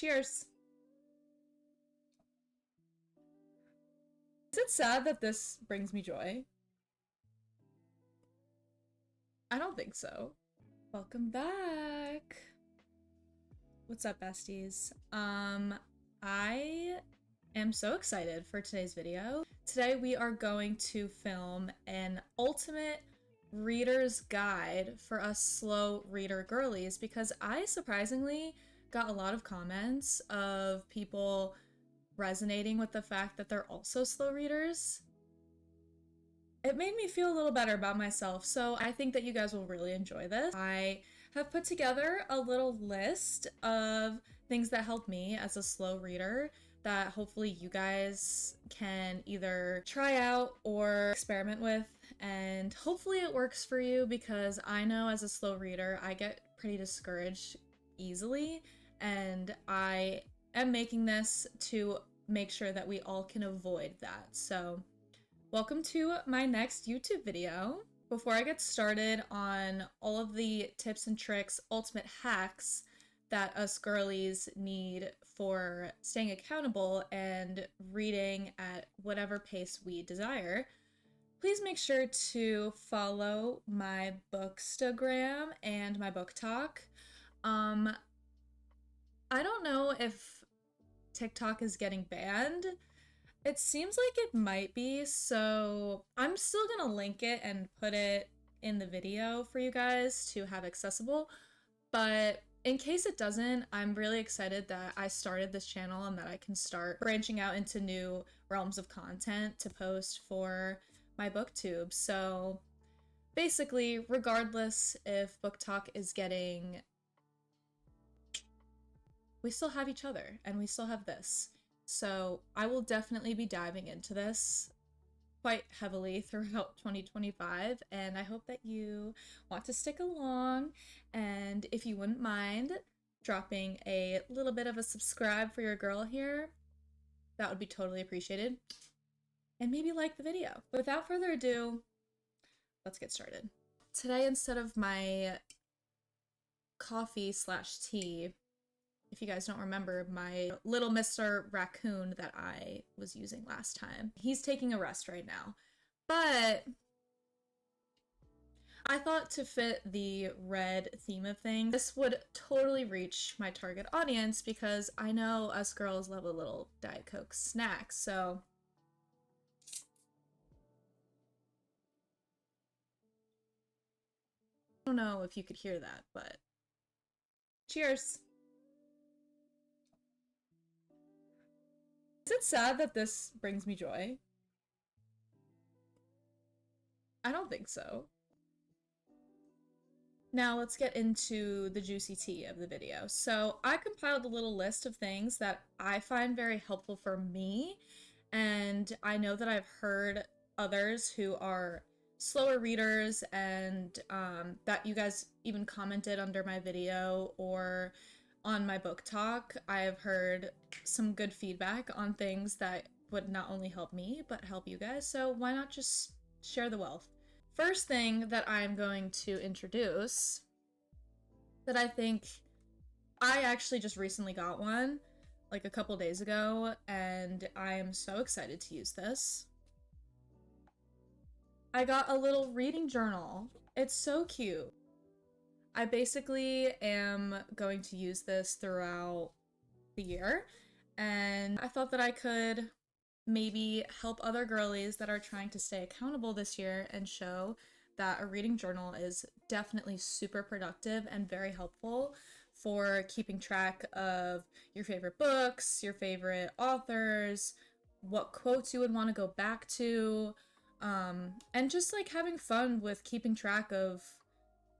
Cheers. Is it sad that this brings me joy? I don't think so. Welcome back. What's up, besties? I am so excited for today's video. Today we are going to film an ultimate reader's guide for us slow reader girlies because I surprisingly got a lot of comments of people resonating with the fact that they're also slow readers. It made me feel a little better about myself, so I think that you guys will really enjoy this. I have put together a little list of things that help me as a slow reader that hopefully you guys can either try out or experiment with, and hopefully it works for you because I know as a slow reader I get pretty discouraged easily, and I am making this to make sure that we all can avoid that. So welcome to my next YouTube video. Before I get started on all of the tips and tricks, ultimate hacks that us girlies need for staying accountable and reading at whatever pace we desire, please make sure to follow my Bookstagram and my book talk. I don't know if TikTok is getting banned. It seems like it might be, so I'm still gonna link it and put it in the video for you guys to have accessible, but in case it doesn't, I'm really excited that I started this channel and that I can start branching out into new realms of content to post for my booktube. So basically, regardless if book talk is getting, we still have each other and we still have this. So I will definitely be diving into this quite heavily throughout 2025, and I hope that you want to stick along, and if you wouldn't mind dropping a little bit of a subscribe for your girl here, that would be totally appreciated, and maybe like the video. Without further ado, let's get started. Today, instead of my coffee/tea, if you guys don't remember, my little Mr. Raccoon that I was using last time, he's taking a rest right now. But I thought to fit the red theme of things, this would totally reach my target audience because I know us girls love a little Diet Coke snack, so I don't know if you could hear that, but cheers! Is it sad that this brings me joy? I don't think so. Now let's get into the juicy tea of the video. So I compiled a little list of things that I find very helpful for me, and I know that I've heard others who are slower readers and that you guys even commented under my video or on my book talk. I have heard some good feedback on things that would not only help me but help you guys, so why not just share the wealth? First thing that I'm going to introduce that I think I actually just recently got one like a couple days ago, and I am so excited to use this. I got a little reading journal. It's so cute. I basically am going to use this throughout the year, and I thought that I could maybe help other girlies that are trying to stay accountable this year and show that a reading journal is definitely super productive and very helpful for keeping track of your favorite books, your favorite authors, what quotes you would want to go back to, and just like having fun with keeping track of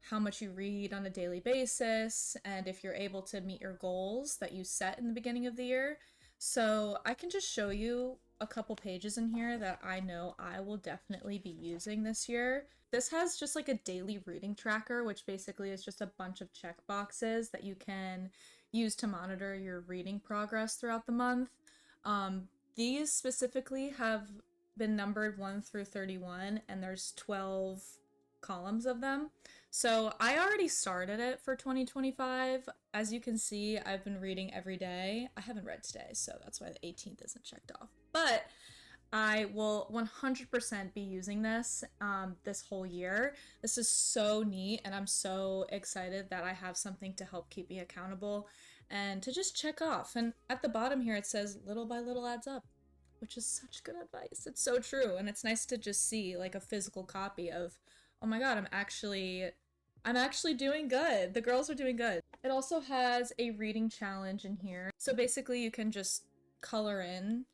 how much you read on a daily basis and if you're able to meet your goals that you set in the beginning of the year. So I can just show you a couple pages in here that I know I will definitely be using this year. This has just like a daily reading tracker, which basically is just a bunch of check boxes that you can use to monitor your reading progress throughout the month. These specifically have been numbered 1 through 31, and there's 12 columns of them. So I already started it for 2025. As you can see, I've been reading every day. I haven't read today, so that's why the 18th isn't checked off. But I will 100% be using this this whole year. This is so neat, and I'm so excited that I have something to help keep me accountable and to just check off. And at the bottom here, it says little by little adds up, which is such good advice. It's so true, and it's nice to just see like a physical copy of, oh my god, I'm actually doing good. The girls are doing good. It also has a reading challenge in here. So basically you can just color in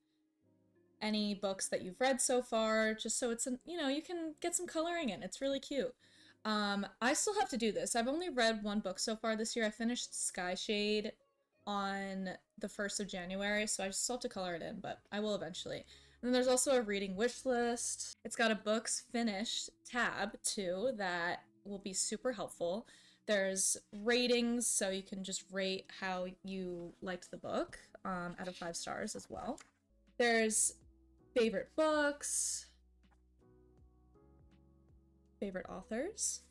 any books that you've read so far, just so it's, you can get some coloring in. It's really cute. I still have to do this. I've only read one book so far this year. I finished Sky Shade on the 1st of January, so I still have to color it in, but I will eventually. And then there's also a reading wish list. It's got a books finished tab too that will be super helpful. There's ratings, so you can just rate how you liked the book out of 5 stars as well. There's favorite books, favorite authors,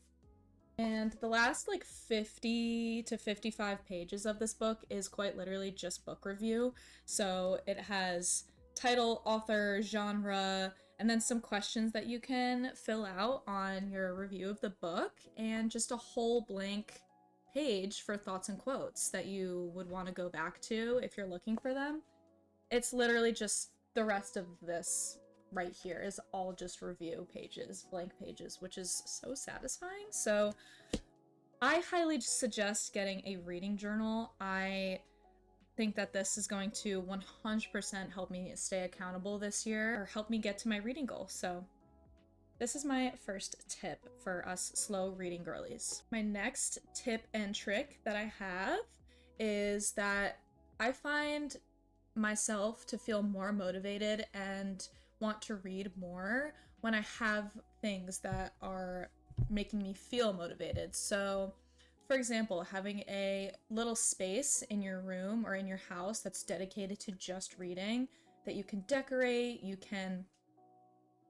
and the last like 50 to 55 pages of this book is quite literally just book review. So it has title, author, genre, and then some questions that you can fill out on your review of the book, and just a whole blank page for thoughts and quotes that you would want to go back to if you're looking for them. It's literally just the rest of this right here is all just review pages, blank pages, which is so satisfying. So I highly suggest getting a reading journal. I think that this is going to 100% help me stay accountable this year, or help me get to my reading goal. So this is my first tip for us slow reading girlies. My next tip and trick that I have is that I find myself to feel more motivated and want to read more when I have things that are making me feel motivated. So, for example, having a little space in your room or in your house that's dedicated to just reading, that you can decorate, you can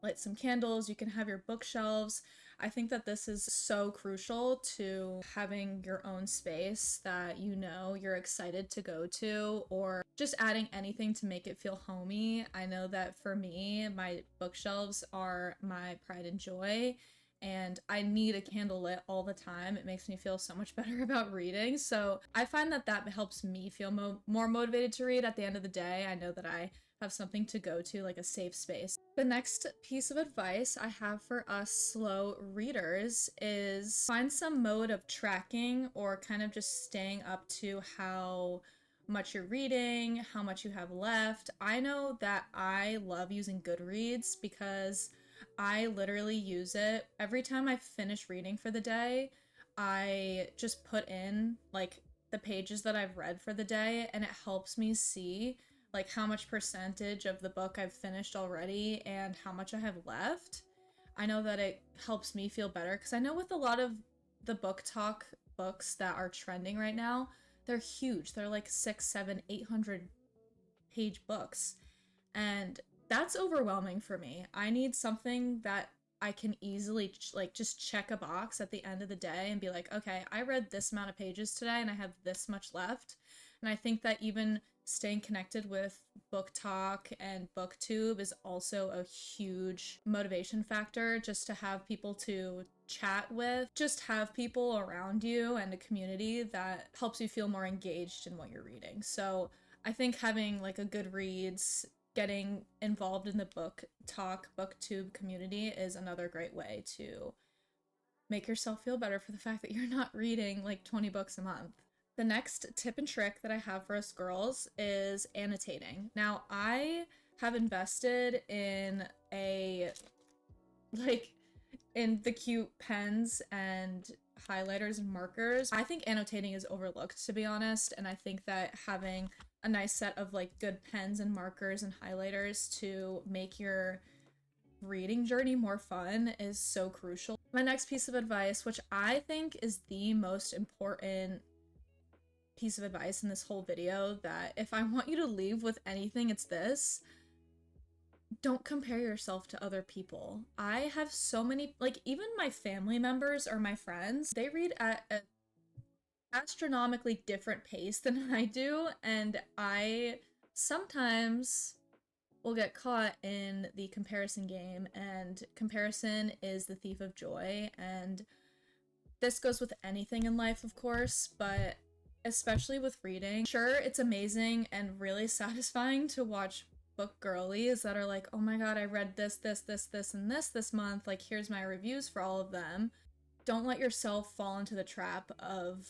light some candles, you can have your bookshelves. I think that this is so crucial to having your own space that you're excited to go to, or just adding anything to make it feel homey. I know that for me, my bookshelves are my pride and joy, and I need a candle lit all the time. It makes me feel so much better about reading. So I find that that helps me feel more motivated to read. At the end of the day, I know that I have something to go to, like a safe space. The next piece of advice I have for us slow readers is find some mode of tracking, or kind of just staying up to how much you're reading, how much you have left. I know that I love using Goodreads because I literally use it every time I finish reading for the day. I just put in like the pages that I've read for the day, and it helps me see like how much percentage of the book I've finished already and how much I have left. I know that it helps me feel better, because I know with a lot of the book talk books that are trending right now, they're huge. They're like 6, 7, 800 page books. And that's overwhelming for me. I need something that I can easily like just check a box at the end of the day and be like, okay, I read this amount of pages today and I have this much left. And I think that even staying connected with book talk and booktube is also a huge motivation factor, just to have people to chat with, just have people around you and a community that helps you feel more engaged in what you're reading. So I think having like a Goodreads, getting involved in the book talk, booktube community is another great way to make yourself feel better for the fact that you're not reading like 20 books a month. The next tip and trick that I have for us girls is annotating. Now, I have invested in in the cute pens and highlighters and markers. I think annotating is overlooked, to be honest, and I think that having a nice set of like good pens and markers and highlighters to make your reading journey more fun is so crucial. My next piece of advice, which I think is the most important piece of advice in this whole video, that if I want you to leave with anything, it's this: don't compare yourself to other people. I have so many, like, even my family members or my friends, they read at an astronomically different pace than I do, and I sometimes will get caught in the comparison game, and comparison is the thief of joy, and this goes with anything in life, of course, but especially with reading. Sure, it's amazing and really satisfying to watch book girlies that are like, oh my god, I read this, and this month. Like, here's my reviews for all of them. Don't let yourself fall into the trap of,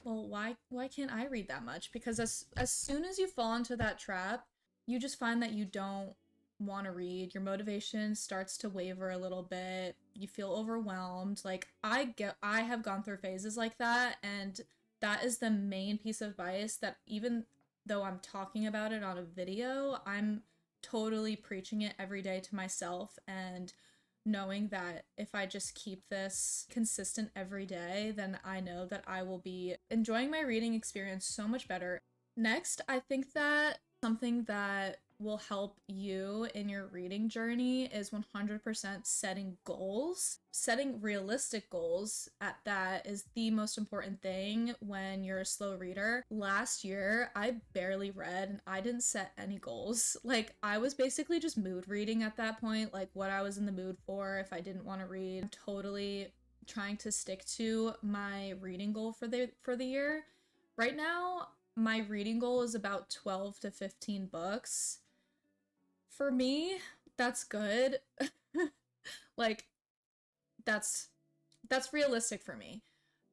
well, why can't I read that much? Because as soon as you fall into that trap, you just find that you don't want to read. Your motivation starts to waver a little bit. You feel overwhelmed. Like, I have gone through phases like that, and that is the main piece of advice that even though I'm talking about it on a video, I'm totally preaching it every day to myself, and knowing that if I just keep this consistent every day, then I know that I will be enjoying my reading experience so much better. Next, I think that something that will help you in your reading journey is 100% setting goals. Setting realistic goals at that is the most important thing when you're a slow reader. Last year, I barely read and I didn't set any goals. Like, I was basically just mood reading at that point, like what I was in the mood for. If I didn't want to read, I'm totally trying to stick to my reading goal for the year. Right now, my reading goal is about 12 to 15 books. For me, that's good. Like, that's that's realistic for me.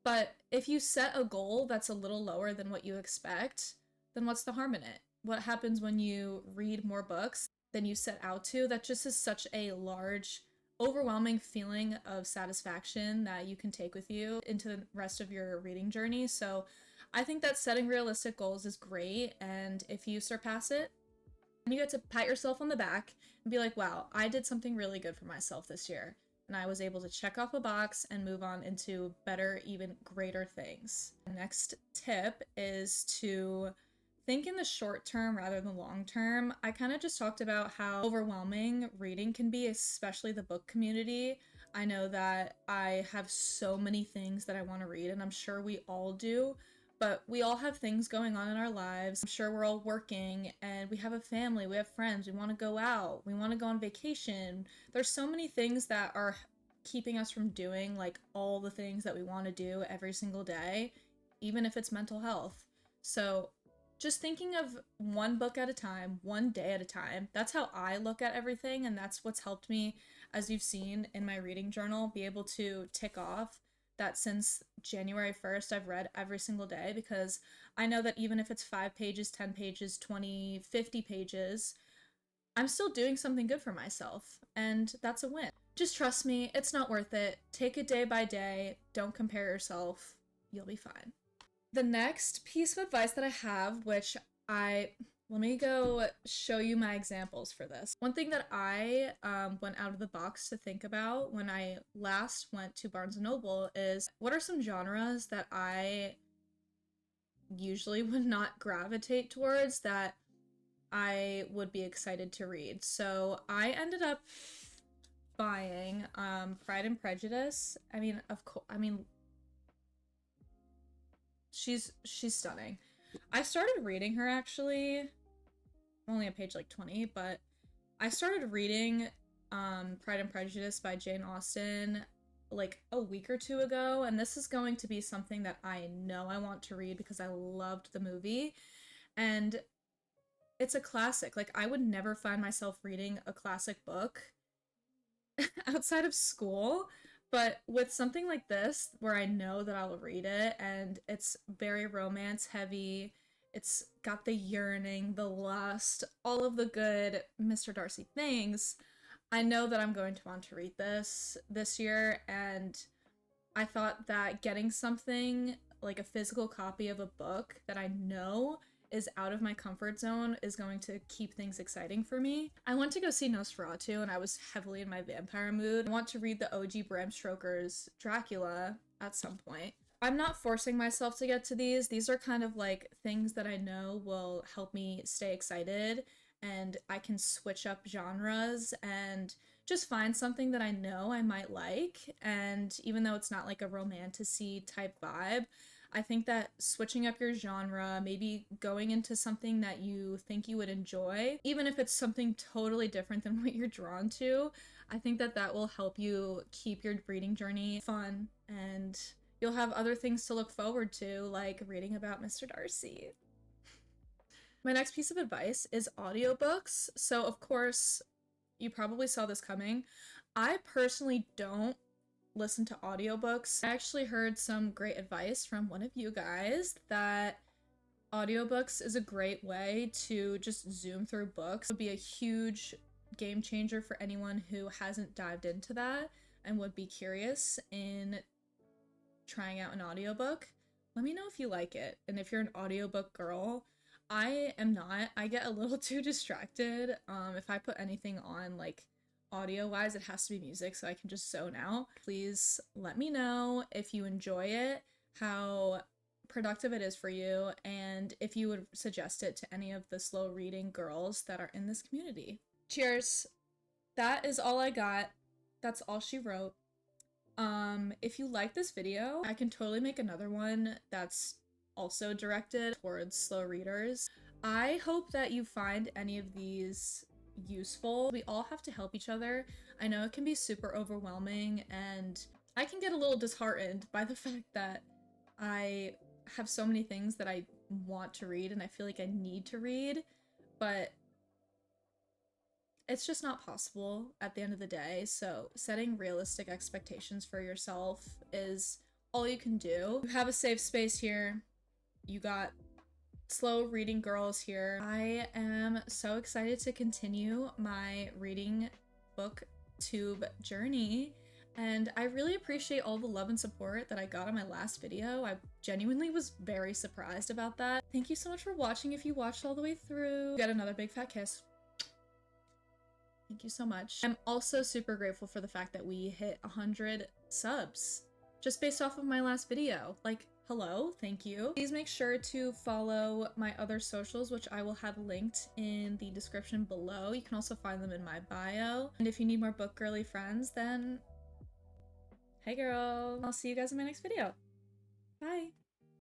But if you set a goal that's a little lower than what you expect, then what's the harm in it? What happens when you read more books than you set out to? That just is such a large, overwhelming feeling of satisfaction that you can take with you into the rest of your reading journey. So I think that setting realistic goals is great, and if you surpass it, you get to pat yourself on the back and be like, wow, I did something really good for myself this year. And I was able to check off a box and move on into better, even greater things. The next tip is to think in the short term rather than long term. I kind of just talked about how overwhelming reading can be, especially the book community. I know that I have so many things that I want to read, and I'm sure we all do, but we all have things going on in our lives. I'm sure we're all working and we have a family, we have friends, we want to go out, we want to go on vacation. There's so many things that are keeping us from doing like all the things that we want to do every single day, even if it's mental health. So just thinking of one book at a time, one day at a time, that's how I look at everything, and that's what's helped me, as you've seen in my reading journal, be able to tick off that since January 1st, I've read every single day, because I know that even if it's 5 pages, 10 pages, 20, 50 pages, I'm still doing something good for myself, and that's a win. Just trust me, it's not worth it. Take it day by day. Don't compare yourself. You'll be fine. The next piece of advice that I have, which let me go show you my examples for this. One thing that I went out of the box to think about when I last went to Barnes & Noble is, what are some genres that I usually would not gravitate towards that I would be excited to read? So I ended up buying Pride and Prejudice. I mean, of course, she's stunning. I started reading her actually, only at page like 20, but I started reading Pride and Prejudice by Jane Austen like a week or two ago, and this is going to be something that I know I want to read because I loved the movie, and it's a classic. Like, I would never find myself reading a classic book outside of school, but with something like this where I know that I'll read it and it's very romance heavy, it's got the yearning, the lust, all of the good Mr. Darcy things, I know that I'm going to want to read this year, and I thought that getting something like a physical copy of a book that I know is out of my comfort zone is going to keep things exciting for me. I went to go see Nosferatu and I was heavily in my vampire mood. I want to read the OG Bram Stoker's Dracula at some point. I'm not forcing myself to get to these. These are kind of like things that I know will help me stay excited and I can switch up genres and just find something that I know I might like. And even though it's not like a romantic-y type vibe, I think that switching up your genre, maybe going into something that you think you would enjoy, even if it's something totally different than what you're drawn to, I think that that will help you keep your reading journey fun, and you'll have other things to look forward to, like reading about Mr. Darcy. My next piece of advice is audiobooks. So, of course, you probably saw this coming. I personally don't listen to audiobooks. I actually heard some great advice from one of you guys that audiobooks is a great way to just zoom through books. It would be a huge game changer for anyone who hasn't dived into that and would be curious in trying out an audiobook. Let me know if you like it, and if you're an audiobook girl. I am not. I get a little too distracted. If I put anything on, like, audio wise, it has to be music so I can just zone out. Please let me know if you enjoy it, how productive it is for you, and if you would suggest it to any of the slow reading girls that are in this community. Cheers. That is all I got. That's all she wrote. If you like this video, I can totally make another one that's also directed towards slow readers. I hope that you find any of these useful. We all have to help each other. I know it can be super overwhelming, and I can get a little disheartened by the fact that I have so many things that I want to read and I feel like I need to read, but it's just not possible at the end of the day. So setting realistic expectations for yourself is all you can do. You have a safe space here. You got slow reading girls here. I am so excited to continue my reading booktube journey, and I really appreciate all the love and support that I got on my last video. I genuinely was very surprised about that. Thank you so much for watching if you watched all the way through. Get another big fat kiss. Thank you so much. I'm also super grateful for the fact that we hit 100 subs just based off of my last video. Like, hello, thank you. Please make sure to follow my other socials, which I will have linked in the description below. You can also find them in my bio. And if you need more book girly friends, then hey girl. I'll see you guys in my next video. Bye.